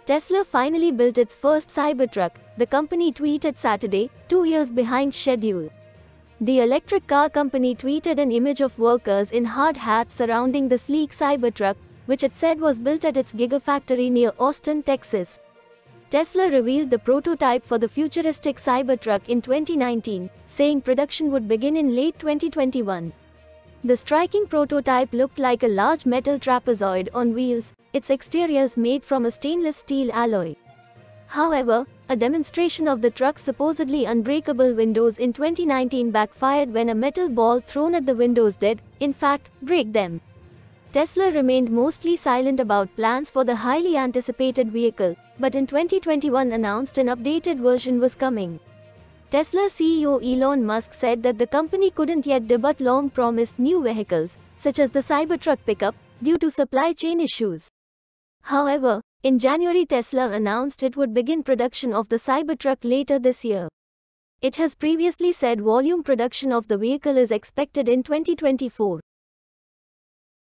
Tesla finally built its first Cybertruck, the company tweeted Saturday, 2 years behind schedule. The electric car company tweeted an image of workers in hard hats surrounding the sleek Cybertruck, which it said was built at its Gigafactory near Austin, Texas. Tesla revealed the prototype for the futuristic Cybertruck in 2019, saying production would begin in late 2021. The striking prototype looked like a large metal trapezoid on wheels, its exteriors made from a stainless steel alloy. However, a demonstration of the truck's supposedly unbreakable windows in 2019 backfired when a metal ball thrown at the windows did, in fact, break them. Tesla remained mostly silent about plans for the highly anticipated vehicle, but in 2021 announced an updated version was coming. Tesla CEO Elon Musk said that the company couldn't yet debut long-promised new vehicles, such as the Cybertruck pickup, due to supply chain issues. However, in January Tesla announced it would begin production of the Cybertruck later this year. It has previously said volume production of the vehicle is expected in 2024.